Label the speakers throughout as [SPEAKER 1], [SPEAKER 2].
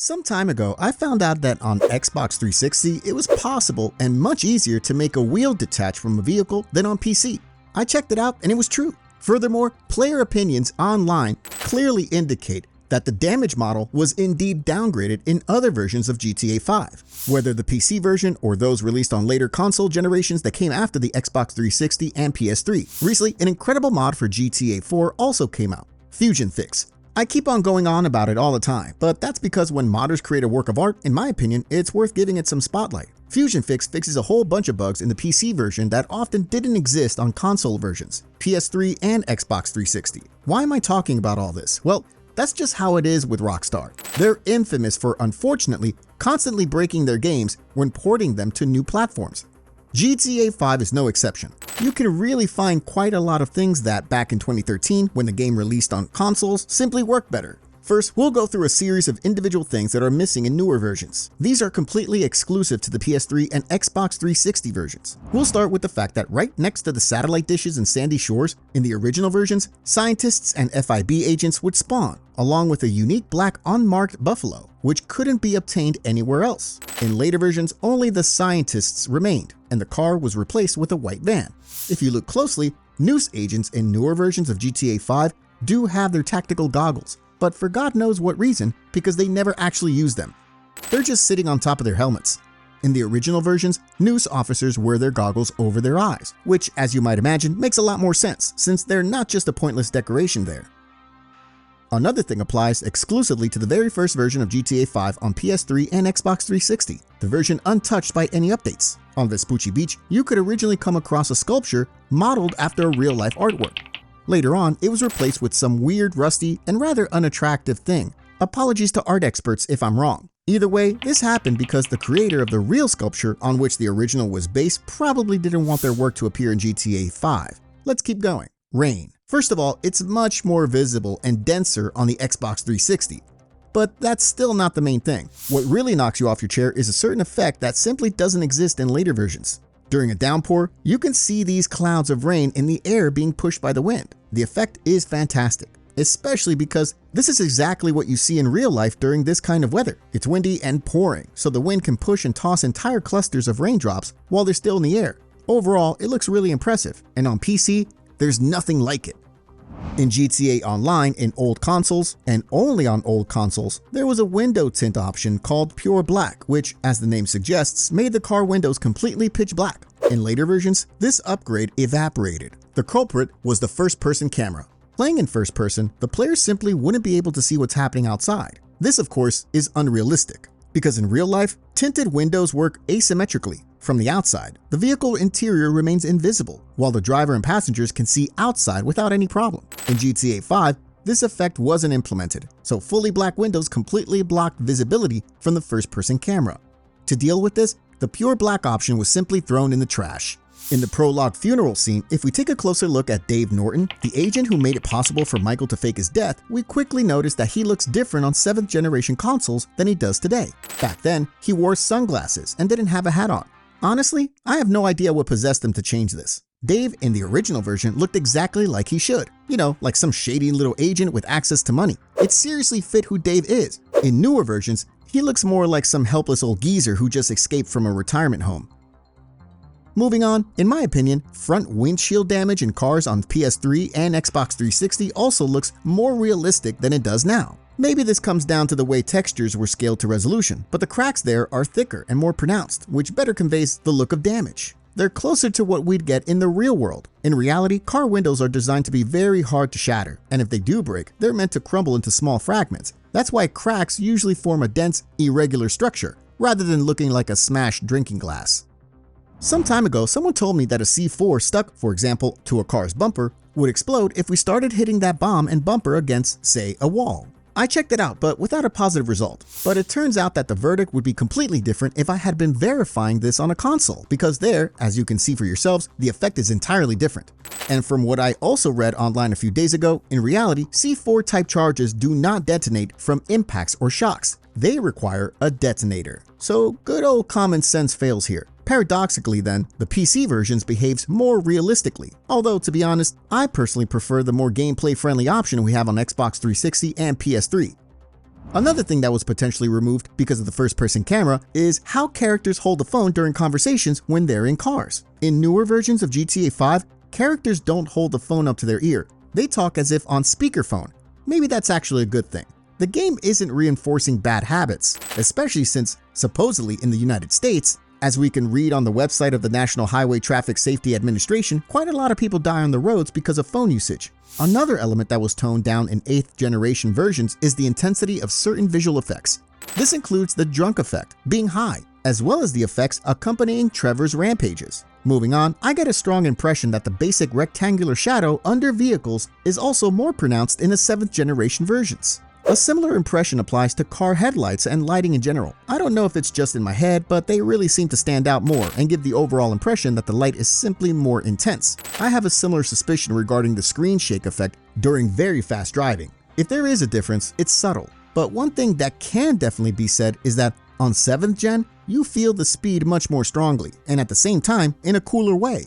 [SPEAKER 1] Some time ago, I found out that on Xbox 360, it was possible and much easier to make a wheel detach from a vehicle than on PC. I checked it out and it was true. Furthermore, player opinions online clearly indicate that the damage model was indeed downgraded in other versions of GTA 5, whether the PC version or those released on later console generations that came after the Xbox 360 and PS3. Recently, an incredible mod for GTA 4 also came out, Fusion Fix. I keep on going on about it all the time, but that's because when modders create a work of art, in my opinion, it's worth giving it some spotlight. Fusion Fix fixes a whole bunch of bugs in the PC version that often didn't exist on console versions, PS3 and Xbox 360. Why am I talking about all this? Well, that's just how it is with Rockstar. They're infamous for, unfortunately, constantly breaking their games when porting them to new platforms. GTA 5 is no exception. You can really find quite a lot of things that, back in 2013, when the game released on consoles, simply work better. First, we'll go through a series of individual things that are missing in newer versions. These are completely exclusive to the PS3 and Xbox 360 versions. We'll start with the fact that right next to the satellite dishes and sandy shores, in the original versions, scientists and FIB agents would spawn, along with a unique black unmarked buffalo, which couldn't be obtained anywhere else. In later versions, only the scientists remained, and the car was replaced with a white van. If you look closely, Noose agents in newer versions of GTA 5 do have their tactical goggles, but for God knows what reason, because they never actually use them. They're just sitting on top of their helmets. In the original versions, Noose officers wear their goggles over their eyes, which, as you might imagine, makes a lot more sense, since they're not just a pointless decoration there. Another thing applies exclusively to the very first version of GTA 5 on PS3 and Xbox 360, the version untouched by any updates. On Vespucci Beach, you could originally come across a sculpture modeled after a real-life artwork. Later on, it was replaced with some weird, rusty, and rather unattractive thing. Apologies to art experts if I'm wrong. Either way, this happened because the creator of the real sculpture on which the original was based probably didn't want their work to appear in GTA 5. Let's keep going. Rain. First of all, it's much more visible and denser on the Xbox 360. But that's still not the main thing. What really knocks you off your chair is a certain effect that simply doesn't exist in later versions. During a downpour, you can see these clouds of rain in the air being pushed by the wind. The effect is fantastic, especially because this is exactly what you see in real life during this kind of weather. It's windy and pouring, so the wind can push and toss entire clusters of raindrops while they're still in the air. Overall, it looks really impressive, and on PC, there's nothing like it. In GTA Online in old consoles, and only on old consoles, there was a window tint option called Pure Black, which, as the name suggests, made the car windows completely pitch black. In later versions, this upgrade evaporated. The culprit was the first-person camera. Playing in first person, the player simply wouldn't be able to see what's happening outside. This, of course, is unrealistic, because in real life, tinted windows work asymmetrically. From the outside, the vehicle interior remains invisible, while the driver and passengers can see outside without any problem. In GTA 5, this effect wasn't implemented, so fully black windows completely blocked visibility from the first-person camera. To deal with this, the pure black option was simply thrown in the trash. In the prologue funeral scene, if we take a closer look at Dave Norton, the agent who made it possible for Michael to fake his death, we quickly notice that he looks different on 7th generation consoles than he does today. Back then, he wore sunglasses and didn't have a hat on. Honestly, I have no idea what possessed them to change this. Dave in the original version looked exactly like he should. You know, like some shady little agent with access to money. It seriously fit who Dave is. In newer versions, he looks more like some helpless old geezer who just escaped from a retirement home. Moving on, in my opinion, front windshield damage in cars on PS3 and Xbox 360 also looks more realistic than it does now. Maybe this comes down to the way textures were scaled to resolution, but the cracks there are thicker and more pronounced, which better conveys the look of damage. They're closer to what we'd get in the real world. In reality, car windows are designed to be very hard to shatter, and if they do break, they're meant to crumble into small fragments. That's why cracks usually form a dense, irregular structure, rather than looking like a smashed drinking glass. Some time ago, someone told me that a C4 stuck, for example, to a car's bumper would explode if we started hitting that bomb and bumper against, say, a wall. I checked it out, but without a positive result. But it turns out that the verdict would be completely different if I had been verifying this on a console, because there, as you can see for yourselves, the effect is entirely different. And from what I also read online a few days ago, in reality, C4 type charges do not detonate from impacts or shocks. They require a detonator. So good old common sense fails here. Paradoxically then, the PC versions behaves more realistically, although to be honest, I personally prefer the more gameplay friendly option we have on Xbox 360 and PS3. Another thing that was potentially removed because of the first-person camera is how characters hold the phone during conversations when they're in cars. In newer versions of GTA 5, characters don't hold the phone up to their ear. They talk as if on speakerphone. Maybe that's actually a good thing. The game isn't reinforcing bad habits, especially since, supposedly in the United States, as we can read on the website of the National Highway Traffic Safety Administration, quite a lot of people die on the roads because of phone usage. Another element that was toned down in 8th generation versions is the intensity of certain visual effects. This includes the drunk effect, being high, as well as the effects accompanying Trevor's rampages. Moving on, I get a strong impression that the basic rectangular shadow under vehicles is also more pronounced in the 7th generation versions. A similar impression applies to car headlights and lighting in general. I don't know if it's just in my head, but they really seem to stand out more and give the overall impression that the light is simply more intense. I have a similar suspicion regarding the screen shake effect during very fast driving. If there is a difference, it's subtle. But one thing that can definitely be said is that on 7th gen, you feel the speed much more strongly, and at the same time, in a cooler way.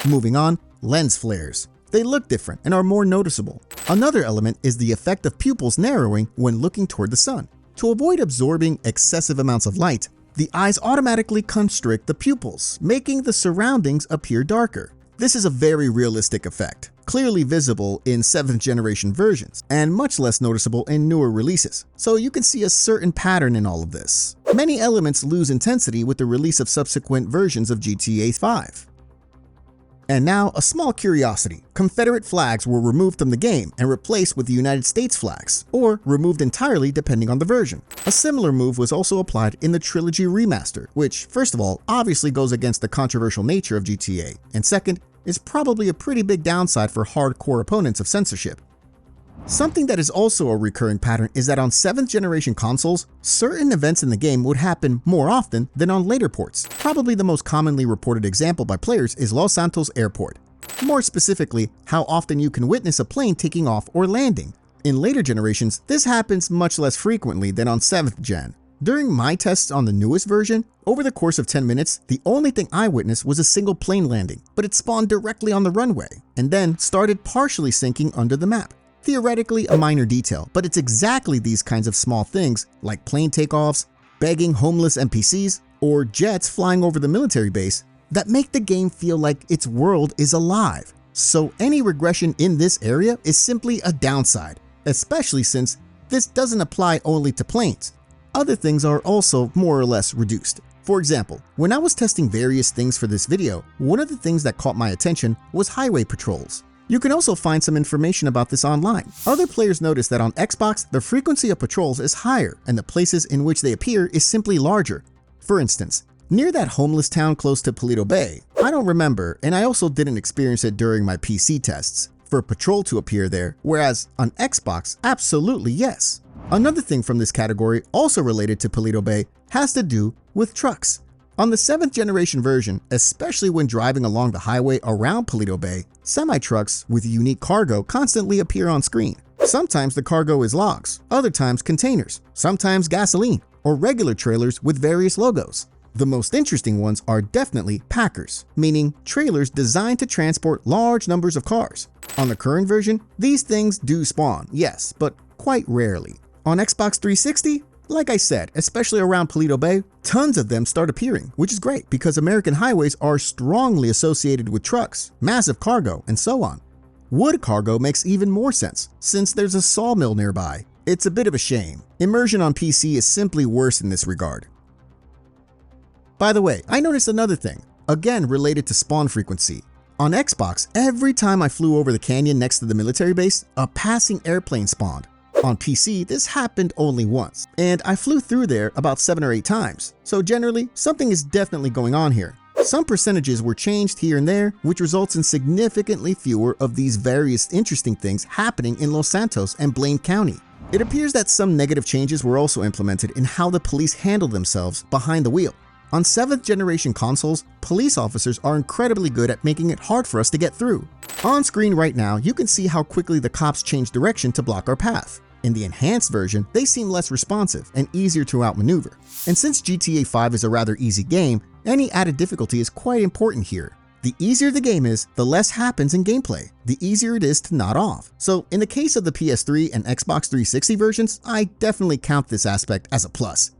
[SPEAKER 1] Moving on, lens flares. They look different and are more noticeable. Another element is the effect of pupils narrowing when looking toward the sun. To avoid absorbing excessive amounts of light, the eyes automatically constrict the pupils, making the surroundings appear darker. This is a very realistic effect, clearly visible in 7th generation versions, and much less noticeable in newer releases. So you can see a certain pattern in all of this. Many elements lose intensity with the release of subsequent versions of GTA 5. And now, a small curiosity. Confederate flags were removed from the game and replaced with the United States flags, or removed entirely depending on the version. A similar move was also applied in the Trilogy Remaster, which, first of all, obviously goes against the controversial nature of GTA, and second, is probably a pretty big downside for hardcore opponents of censorship. Something that is also a recurring pattern is that on 7th generation consoles, certain events in the game would happen more often than on later ports. Probably the most commonly reported example by players is Los Santos Airport. More specifically, how often you can witness a plane taking off or landing. In later generations, this happens much less frequently than on 7th gen. During my tests on the newest version, over the course of 10 minutes, the only thing I witnessed was a single plane landing, but it spawned directly on the runway, and then started partially sinking under the map. Theoretically a minor detail, but it's exactly these kinds of small things, like plane takeoffs, begging homeless NPCs, or jets flying over the military base, that make the game feel like its world is alive. So any regression in this area is simply a downside, especially since this doesn't apply only to planes. Other things are also more or less reduced. For example, when I was testing various things for this video, one of the things that caught my attention was highway patrols. You can also find some information about this online. Other players notice that on Xbox, the frequency of patrols is higher and the places in which they appear is simply larger. For instance, near that homeless town close to Paleto Bay, I don't remember, and I also didn't experience it during my PC tests, for a patrol to appear there, whereas on Xbox, absolutely yes. Another thing from this category, also related to Paleto Bay, has to do with trucks. On the 7th generation version, especially when driving along the highway around Paleto Bay, semi-trucks with unique cargo constantly appear on screen. Sometimes the cargo is logs, other times containers, sometimes gasoline, or regular trailers with various logos. The most interesting ones are definitely packers, meaning trailers designed to transport large numbers of cars. On the current version, these things do spawn, yes, but quite rarely. On Xbox 360, like I said, especially around Paleto Bay, tons of them start appearing, which is great because American highways are strongly associated with trucks, massive cargo, and so on. Wood cargo makes even more sense, since there's a sawmill nearby. It's a bit of a shame. Immersion on PC is simply worse in this regard. By the way, I noticed another thing, again related to spawn frequency. On Xbox, every time I flew over the canyon next to the military base, a passing airplane spawned. On PC, this happened only once, and I flew through there about 7 or 8 times, so generally, something is definitely going on here. Some percentages were changed here and there, which results in significantly fewer of these various interesting things happening in Los Santos and Blaine County. It appears that some negative changes were also implemented in how the police handle themselves behind the wheel. On 7th generation consoles, police officers are incredibly good at making it hard for us to get through. On screen right now, you can see how quickly the cops change direction to block our path. In the enhanced version, they seem less responsive and easier to outmaneuver. And since GTA 5 is a rather easy game, any added difficulty is quite important here. The easier the game is, the less happens in gameplay, the easier it is to nod off. So in the case of the PS3 and Xbox 360 versions, I definitely count this aspect as a plus.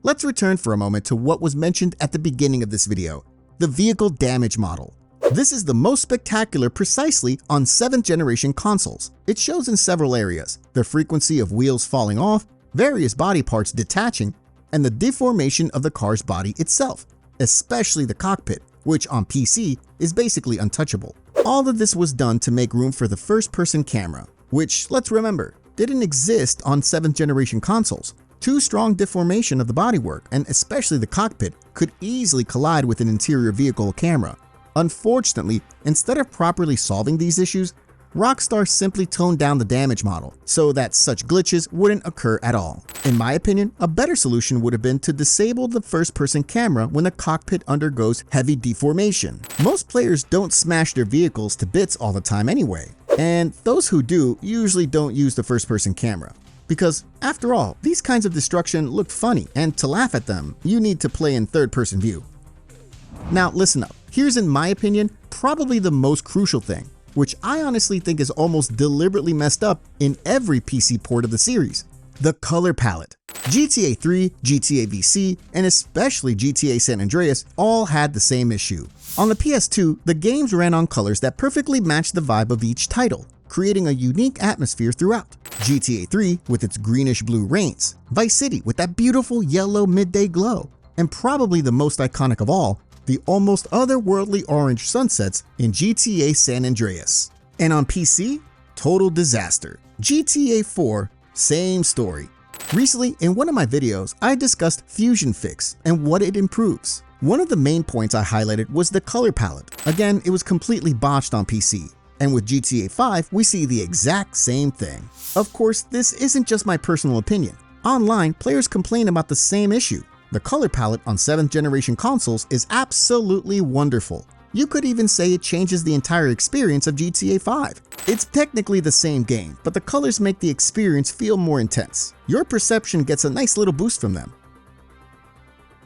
[SPEAKER 1] Let's return for a moment to what was mentioned at the beginning of this video, the vehicle damage model. This is the most spectacular precisely on 7th generation consoles. It shows in several areas: the frequency of wheels falling off, various body parts detaching, and the deformation of the car's body itself, especially the cockpit, which on PC is basically untouchable. All of this was done to make room for the first-person camera, which, let's remember, didn't exist on 7th generation consoles. Too strong deformation of the bodywork, and especially the cockpit, could easily collide with an interior vehicle camera. Unfortunately, instead of properly solving these issues, Rockstar simply toned down the damage model so that such glitches wouldn't occur at all. In my opinion, a better solution would have been to disable the first-person camera when the cockpit undergoes heavy deformation. Most players don't smash their vehicles to bits all the time anyway, and those who do usually don't use the first-person camera. Because, after all, these kinds of destruction look funny, and to laugh at them, you need to play in third-person view. Now listen up, here's in my opinion, probably the most crucial thing, which I honestly think is almost deliberately messed up in every PC port of the series: the color palette. GTA 3, GTA VC, and especially GTA San Andreas all had the same issue. On the PS2, the games ran on colors that perfectly matched the vibe of each title, creating a unique atmosphere throughout. GTA 3 with its greenish-blue rains, Vice City with that beautiful yellow midday glow, and probably the most iconic of all, the almost otherworldly orange sunsets in GTA San Andreas. And on PC, total disaster. GTA 4, same story. Recently, in one of my videos, I discussed Fusion Fix and what it improves. One of the main points I highlighted was the color palette. Again, it was completely botched on PC. And with GTA 5, we see the exact same thing. Of course, this isn't just my personal opinion. Online, players complain about the same issue. The color palette on 7th generation consoles is absolutely wonderful. You could even say it changes the entire experience of GTA 5. It's technically the same game, but the colors make the experience feel more intense. Your perception gets a nice little boost from them.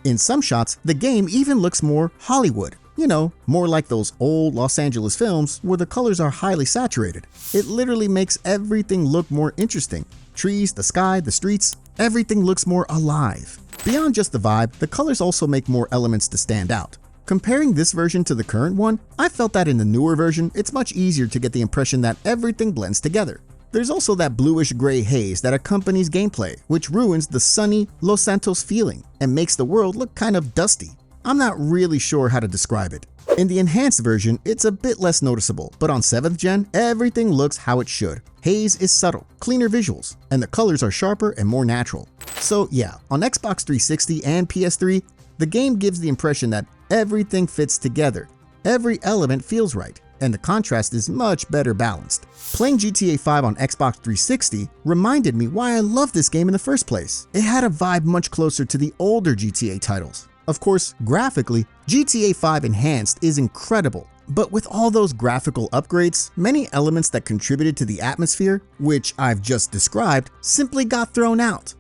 [SPEAKER 1] In some shots, the game even looks more Hollywood. You know, more like those old Los Angeles films where the colors are highly saturated. It literally makes everything look more interesting. Trees, the sky, the streets, everything looks more alive. Beyond just the vibe, the colors also make more elements to stand out. Comparing this version to the current one, I felt that in the newer version, it's much easier to get the impression that everything blends together. There's also that bluish-gray haze that accompanies gameplay, which ruins the sunny Los Santos feeling and makes the world look kind of dusty. I'm not really sure how to describe it. In the enhanced version, it's a bit less noticeable, but on 7th gen, everything looks how it should. Haze is subtle, cleaner visuals, and the colors are sharper and more natural. So yeah, on Xbox 360 and PS3, the game gives the impression that everything fits together. Every element feels right, and the contrast is much better balanced. Playing GTA 5 on Xbox 360 reminded me why I loved this game in the first place. It had a vibe much closer to the older GTA titles. Of course, graphically, GTA 5 Enhanced is incredible, but with all those graphical upgrades, many elements that contributed to the atmosphere, which I've just described, simply got thrown out.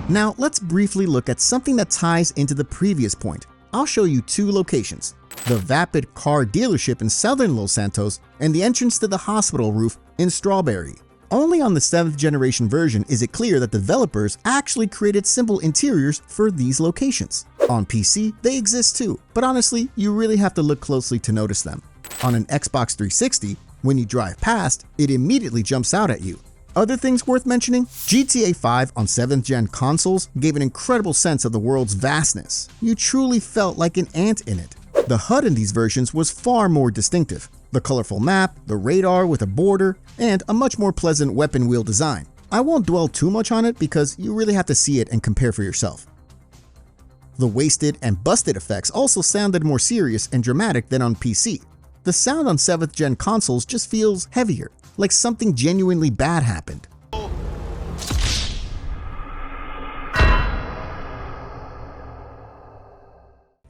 [SPEAKER 1] Now let's briefly look at something that ties into the previous point. I'll show you two locations: the Vapid car dealership in southern Los Santos and the entrance to the hospital roof in Strawberry. Only on the 7th generation version is it clear that developers actually created simple interiors for these locations. On PC, they exist too, but honestly, you really have to look closely to notice them. On an Xbox 360, when you drive past, it immediately jumps out at you. Other things worth mentioning: GTA 5 on 7th gen consoles gave an incredible sense of the world's vastness. You truly felt like an ant in it. The HUD in these versions was far more distinctive. The colorful map, the radar with a border, and a much more pleasant weapon wheel design. I won't dwell too much on it because you really have to see it and compare for yourself. The wasted and busted effects also sounded more serious and dramatic than on PC. The sound on 7th gen consoles just feels heavier, like something genuinely bad happened.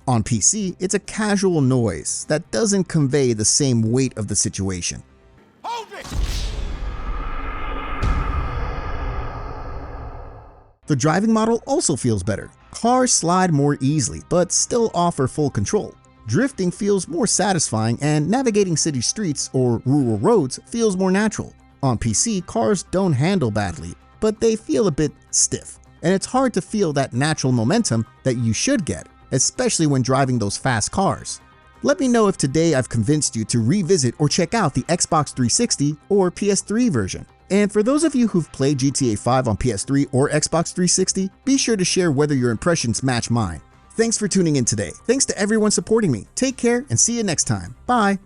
[SPEAKER 1] On PC, it's a casual noise that doesn't convey the same weight of the situation. Hold it! The driving model also feels better. Cars slide more easily, but still offer full control. drifting feels more satisfying and navigating city streets or rural roads feels more natural. On PC, cars don't handle badly, but they feel a bit stiff, and it's hard to feel that natural momentum that you should get, especially when driving those fast cars. Let me know if today I've convinced you to revisit or check out the Xbox 360 or PS3 version. And for those of you who've played GTA 5 on PS3 or Xbox 360, be sure to share whether your impressions match mine. Thanks for tuning in today. Thanks to everyone supporting me. Take care and see you next time. Bye.